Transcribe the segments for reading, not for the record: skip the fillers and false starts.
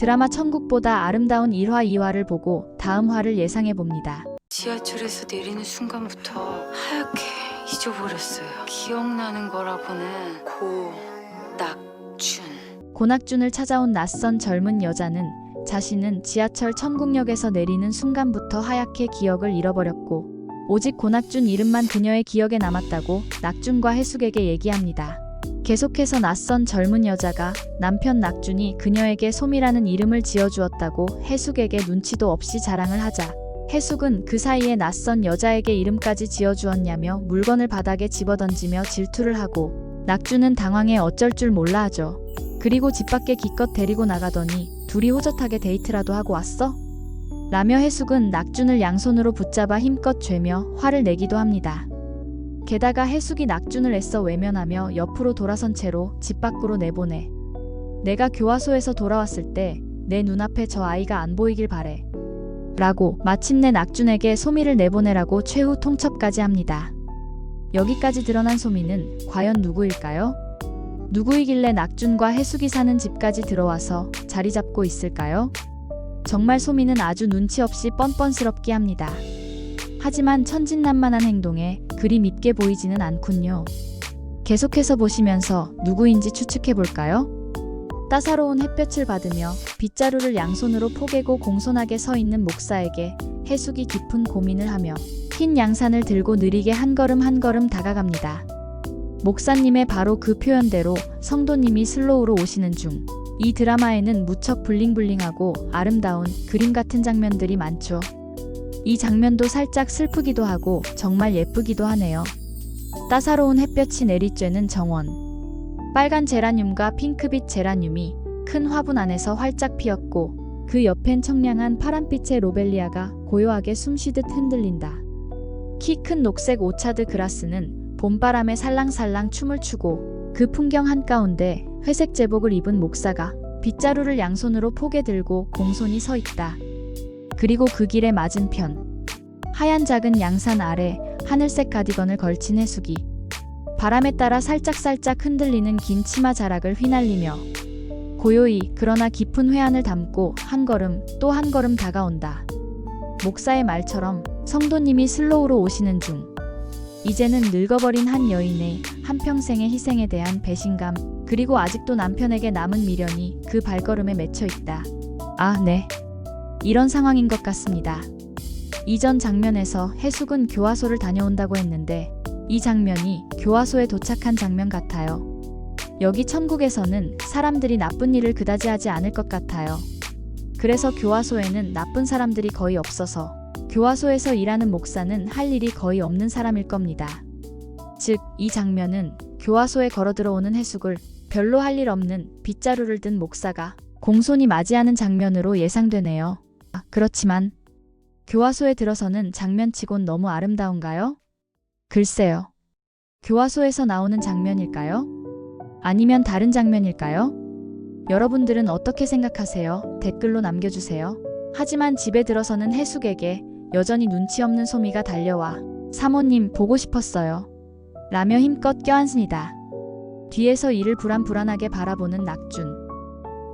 드라마 천국보다 아름다운 1화 2화를 보고 다음 화를 예상해 봅니다. 지하철에서 내리는 순간부터 하얗게 잊어버렸어요. 기억나는 거라고는 고낙준. 고낙준을 찾아온 낯선 젊은 여자는 자신은 지하철 천국역에서 내리는 순간부터 하얗게 기억을 잃어버렸고 오직 고낙준 이름만 그녀의 기억에 남았다고 낙준과 해숙에게 얘기합니다. 계속해서 낯선 젊은 여자가 남편 낙준이 그녀에게 소미라는 이름을 지어주었다고 해숙에게 눈치도 없이 자랑을 하자 해숙은 그 사이에 낯선 여자에게 이름까지 지어주었냐며 물건을 바닥에 집어던지며 질투를 하고 낙준은 당황해 어쩔 줄 몰라 하죠. 그리고 집 밖에 기껏 데리고 나가더니 둘이 호젓하게 데이트라도 하고 왔어? 라며 해숙은 낙준을 양손으로 붙잡아 힘껏 죄며 화를 내기도 합니다. 게다가 해숙이 낙준을 애써 외면하며 옆으로 돌아선 채로 집 밖으로 내보내. 내가 교화소에서 돌아왔을 때 내 눈앞에 저 아이가 안 보이길 바래. 라고 마침내 낙준에게 소미를 내보내라고 최후 통첩까지 합니다. 여기까지 드러난 소미는 과연 누구일까요? 누구이길래 낙준과 해숙이 사는 집까지 들어와서 자리 잡고 있을까요? 정말 소미는 아주 눈치 없이 뻔뻔스럽게 합니다. 하지만 천진난만한 행동에 그리 밉게 보이지는 않군요. 계속해서 보시면서 누구인지 추측해볼까요? 따사로운 햇볕을 받으며 빗자루를 양손으로 포개고 공손하게 서 있는 목사에게 해숙이 깊은 고민을 하며 흰 양산을 들고 느리게 한 걸음 한 걸음 다가갑니다. 목사님의 바로 그 표현대로 성도님이 슬로우로 오시는 중 이 드라마에는 무척 블링블링하고 아름다운 그림 같은 장면들이 많죠. 이 장면도 살짝 슬프기도 하고 정말 예쁘기도 하네요. 따사로운 햇볕이 내리쬐는 정원. 빨간 제라늄과 핑크빛 제라늄이 큰 화분 안에서 활짝 피었고 그 옆엔 청량한 파란빛의 로벨리아가 고요하게 숨쉬듯 흔들린다. 키 큰 녹색 오차드 그라스는 봄바람에 살랑살랑 춤을 추고 그 풍경 한가운데 회색 제복을 입은 목사가 빗자루를 양손으로 포개 들고 공손히 서 있다. 그리고 그 길의 맞은편 하얀 작은 양산 아래 하늘색 가디건을 걸친 해숙이 바람에 따라 살짝살짝 흔들리는 긴 치마 자락을 휘날리며 고요히 그러나 깊은 회한을 담고 한 걸음 또 한 걸음 다가온다. 목사의 말처럼 성도님이 슬로우로 오시는 중 이제는 늙어버린 한 여인의 한평생의 희생에 대한 배신감 그리고 아직도 남편에게 남은 미련이 그 발걸음에 맺혀 있다. 아, 네. 이런 상황인 것 같습니다. 이전 장면에서 해숙은 교화소를 다녀온다고 했는데 이 장면이 교화소에 도착한 장면 같아요. 여기 천국에서는 사람들이 나쁜 일을 그다지 하지 않을 것 같아요. 그래서 교화소에는 나쁜 사람들이 거의 없어서 교화소에서 일하는 목사는 할 일이 거의 없는 사람일 겁니다. 즉, 이 장면은 교화소에 걸어 들어오는 해숙을 별로 할 일 없는 빗자루를 든 목사가 공손히 맞이하는 장면으로 예상되네요. 그렇지만 교화소에 들어서는 장면치곤 너무 아름다운가요? 글쎄요. 교화소에서 나오는 장면일까요? 아니면 다른 장면일까요? 여러분들은 어떻게 생각하세요? 댓글로 남겨주세요. 하지만 집에 들어서는 해숙에게 여전히 눈치 없는 소미가 달려와 사모님 보고 싶었어요. 라며 힘껏 껴안습니다. 뒤에서 이를 불안불안하게 바라보는 낙준.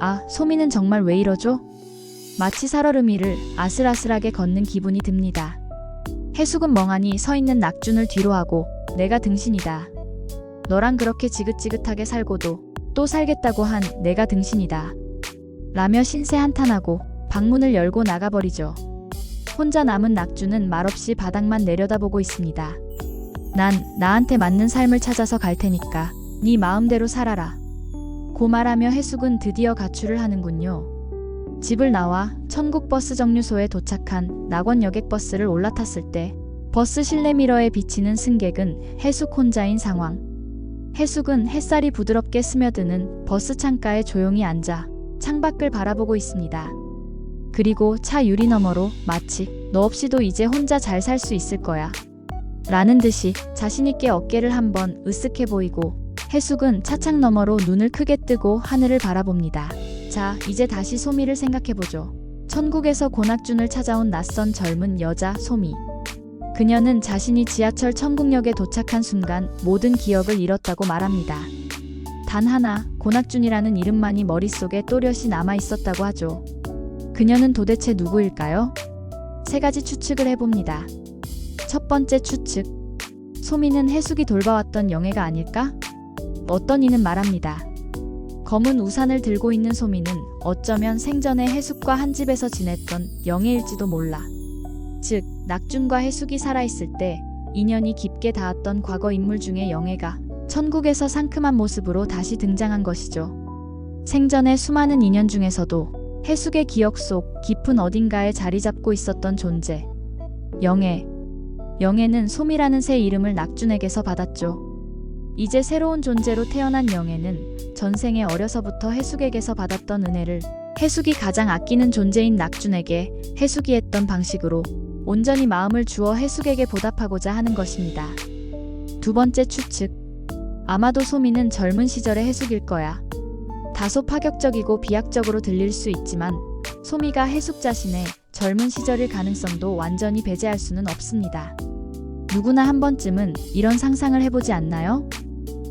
아, 소미는 정말 왜 이러죠? 마치 살얼음이를 아슬아슬하게 걷는 기분이 듭니다. 해숙은 멍하니 서 있는 낙준을 뒤로하고 내가 등신이다. 너랑 그렇게 지긋지긋하게 살고도 또 살겠다고 한 내가 등신이다. 라며 신세 한탄하고 방문을 열고 나가버리죠. 혼자 남은 낙준은 말없이 바닥만 내려다보고 있습니다. 난 나한테 맞는 삶을 찾아서 갈 테니까 네 마음대로 살아라. 고 말하며 해숙은 드디어 가출을 하는군요. 집을 나와 천국버스 정류소에 도착한 낙원 여객버스를 올라탔을 때 버스 실내 미러에 비치는 승객은 해숙 혼자인 상황. 해숙은 햇살이 부드럽게 스며드는 버스 창가에 조용히 앉아 창밖을 바라보고 있습니다. 그리고 차 유리 너머로 마치 너 없이도 이제 혼자 잘 살 수 있을 거야 라는 듯이 자신있게 어깨를 한번 으쓱해 보이고 해숙은 차창 너머로 눈을 크게 뜨고 하늘을 바라봅니다. 자, 이제 다시 소미를 생각해보죠. 천국에서 고낙준을 찾아온 낯선 젊은 여자 소미. 그녀는 자신이 지하철 천국역에 도착한 순간 모든 기억을 잃었다고 말합니다. 단 하나, 고낙준이라는 이름만이 머릿속에 또렷이 남아 있었다고 하죠. 그녀는 도대체 누구일까요? 세 가지 추측을 해봅니다. 첫 번째 추측. 소미는 해숙이 돌봐왔던 영애가 아닐까? 어떤 이는 말합니다. 검은 우산을 들고 있는 소미는 어쩌면 생전에 해숙과 한 집에서 지냈던 영애일지도 몰라. 즉, 낙준과 해숙이 살아있을 때 인연이 깊게 닿았던 과거 인물 중에 영애가 천국에서 상큼한 모습으로 다시 등장한 것이죠. 생전의 수많은 인연 중에서도 해숙의 기억 속 깊은 어딘가에 자리 잡고 있었던 존재. 영애. 영애는 소미라는 새 이름을 낙준에게서 받았죠. 이제 새로운 존재로 태어난 영애는 전생에 어려서부터 해숙에게서 받았던 은혜를 해숙이 가장 아끼는 존재인 낙준에게 해숙이 했던 방식으로 온전히 마음을 주어 해숙에게 보답하고자 하는 것입니다. 두 번째 추측. 아마도 소미는 젊은 시절의 해숙일 거야. 다소 파격적이고 비약적으로 들릴 수 있지만 소미가 해숙 자신의 젊은 시절일 가능성도 완전히 배제할 수는 없습니다. 누구나 한 번쯤은 이런 상상을 해보지 않나요?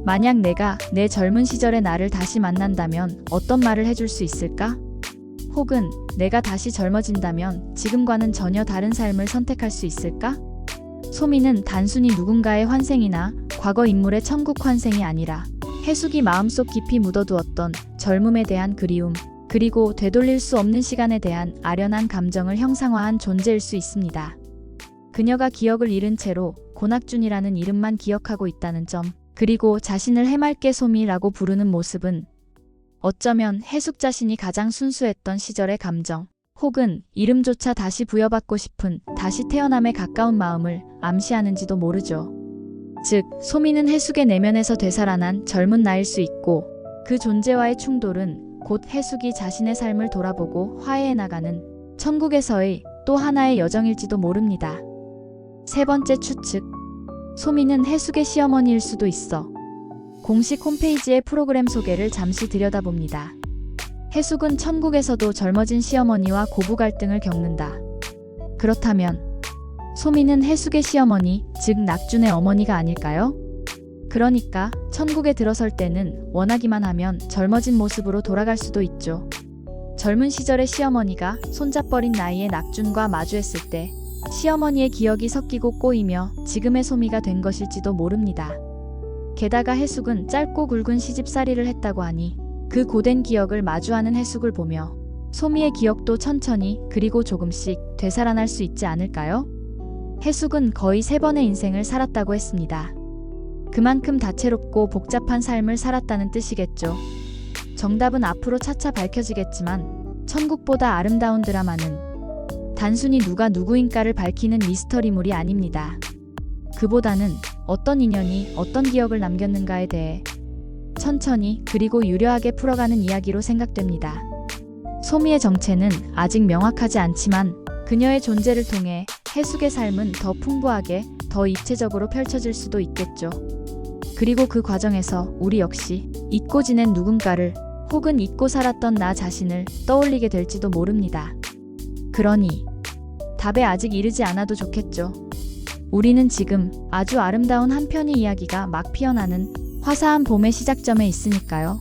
만약 내가 내 젊은 시절의 나를 다시 만난다면 어떤 말을 해줄 수 있을까? 혹은 내가 다시 젊어진다면 지금과는 전혀 다른 삶을 선택할 수 있을까? 소미는 단순히 누군가의 환생이나 과거 인물의 천국 환생이 아니라 해숙이 마음속 깊이 묻어두었던 젊음에 대한 그리움, 그리고 되돌릴 수 없는 시간에 대한 아련한 감정을 형상화한 존재일 수 있습니다. 그녀가 기억을 잃은 채로 고낙준이라는 이름만 기억하고 있다는 점, 그리고 자신을 해맑게 소미라고 부르는 모습은 어쩌면 해숙 자신이 가장 순수했던 시절의 감정, 혹은 이름조차 다시 부여받고 싶은 다시 태어남에 가까운 마음을 암시하는지도 모르죠. 즉, 소미는 해숙의 내면에서 되살아난 젊은 나일 수 있고 그 존재와의 충돌은 곧 해숙이 자신의 삶을 돌아보고 화해해 나가는 천국에서의 또 하나의 여정일지도 모릅니다. 세 번째 추측. 소미는 해숙의 시어머니일 수도 있어. 공식 홈페이지의 프로그램 소개를 잠시 들여다봅니다. 해숙은 천국에서도 젊어진 시어머니와 고부 갈등을 겪는다. 그렇다면 소미는 해숙의 시어머니, 즉 낙준의 어머니가 아닐까요? 그러니까 천국에 들어설 때는 원하기만 하면 젊어진 모습으로 돌아갈 수도 있죠. 젊은 시절의 시어머니가 손잡버린 나이의 낙준과 마주했을 때 시어머니의 기억이 섞이고 꼬이며 지금의 소미가 된 것일지도 모릅니다. 게다가 해숙은 짧고 굵은 시집살이를 했다고 하니 그 고된 기억을 마주하는 해숙을 보며 소미의 기억도 천천히 그리고 조금씩 되살아날 수 있지 않을까요? 해숙은 거의 3번의 인생을 살았다고 했습니다. 그만큼 다채롭고 복잡한 삶을 살았다는 뜻이겠죠. 정답은 앞으로 차차 밝혀지겠지만 천국보다 아름다운 드라마는 단순히 누가 누구인가를 밝히는 미스터리물이 아닙니다. 그보다는 어떤 인연이 어떤 기억을 남겼는가에 대해 천천히 그리고 유려하게 풀어가는 이야기로 생각됩니다. 소미의 정체는 아직 명확하지 않지만 그녀의 존재를 통해 해숙의 삶은 더 풍부하게, 더 입체적으로 펼쳐질 수도 있겠죠. 그리고 그 과정에서 우리 역시 잊고 지낸 누군가를 혹은 잊고 살았던 나 자신을 떠올리게 될지도 모릅니다. 그러니 답에 아직 이르지 않아도 좋겠죠. 우리는 지금 아주 아름다운 한 편의 이야기가 막 피어나는 화사한 봄의 시작점에 있으니까요.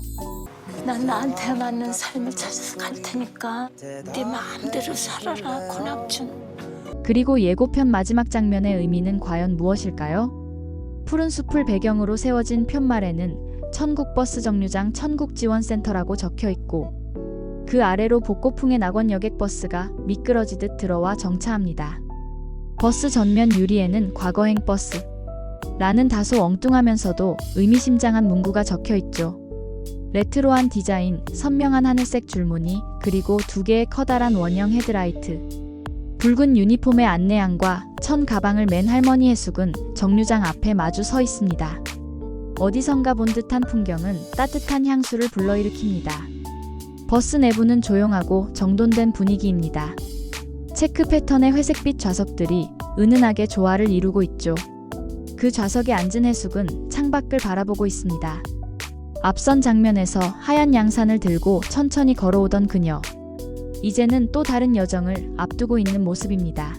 난 나한테 맞는 삶을 찾아서 갈 테니까 네 마음대로 살아라, 고낙준. 그리고 예고편 마지막 장면의 의미는 과연 무엇일까요? 푸른 숲을 배경으로 세워진 편말에는 천국버스 정류장 천국지원센터라고 적혀 있고 그 아래로 복고풍의 낙원 여객버스가 미끄러지듯 들어와 정차합니다. 버스 전면 유리에는 과거행 버스 라는 다소 엉뚱하면서도 의미심장한 문구가 적혀 있죠. 레트로한 디자인, 선명한 하늘색 줄무늬, 그리고 2개의 커다란 원형 헤드라이트. 붉은 유니폼의 안내양과 천 가방을 맨 할머니 해숙은 정류장 앞에 마주 서 있습니다. 어디선가 본 듯한 풍경은 따뜻한 향수를 불러일으킵니다. 버스 내부는 조용하고 정돈된 분위기입니다. 체크 패턴의 회색빛 좌석들이 은은하게 조화를 이루고 있죠. 그 좌석에 앉은 해숙은 창밖을 바라보고 있습니다. 앞선 장면에서 하얀 양산을 들고 천천히 걸어오던 그녀. 이제는 또 다른 여정을 앞두고 있는 모습입니다.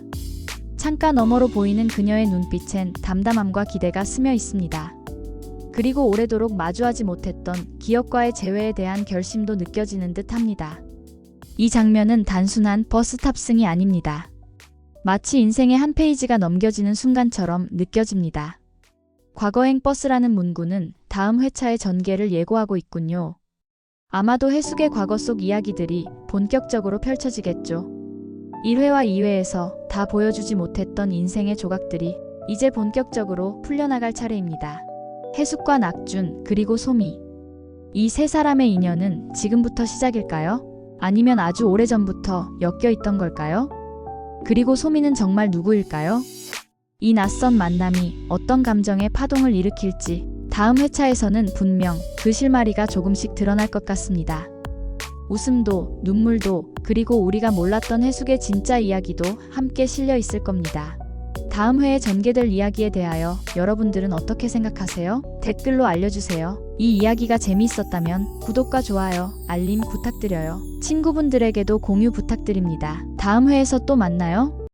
창가 너머로 보이는 그녀의 눈빛엔 담담함과 기대가 스며 있습니다. 그리고 오래도록 마주하지 못했던 기억과의 재회에 대한 결심도 느껴지는 듯 합니다. 이 장면은 단순한 버스 탑승이 아닙니다. 마치 인생의 한 페이지가 넘겨지는 순간처럼 느껴집니다. 과거행 버스라는 문구는 다음 회차의 전개를 예고하고 있군요. 아마도 해숙의 과거 속 이야기들이 본격적으로 펼쳐지겠죠. 1회와 2회에서 다 보여주지 못했던 인생의 조각들이 이제 본격적으로 풀려나갈 차례입니다. 해숙과 낙준, 그리고 소미. 이 세 사람의 인연은 지금부터 시작일까요? 아니면 아주 오래전부터 엮여 있던 걸까요? 그리고 소미는 정말 누구일까요? 이 낯선 만남이 어떤 감정의 파동을 일으킬지 다음 회차에서는 분명 그 실마리가 조금씩 드러날 것 같습니다. 웃음도, 눈물도, 그리고 우리가 몰랐던 해숙의 진짜 이야기도 함께 실려 있을 겁니다. 다음 회에 전개될 이야기에 대하여 여러분들은 어떻게 생각하세요? 댓글로 알려주세요. 이 이야기가 재미있었다면 구독과 좋아요, 알림 부탁드려요. 친구분들에게도 공유 부탁드립니다. 다음 회에서 또 만나요.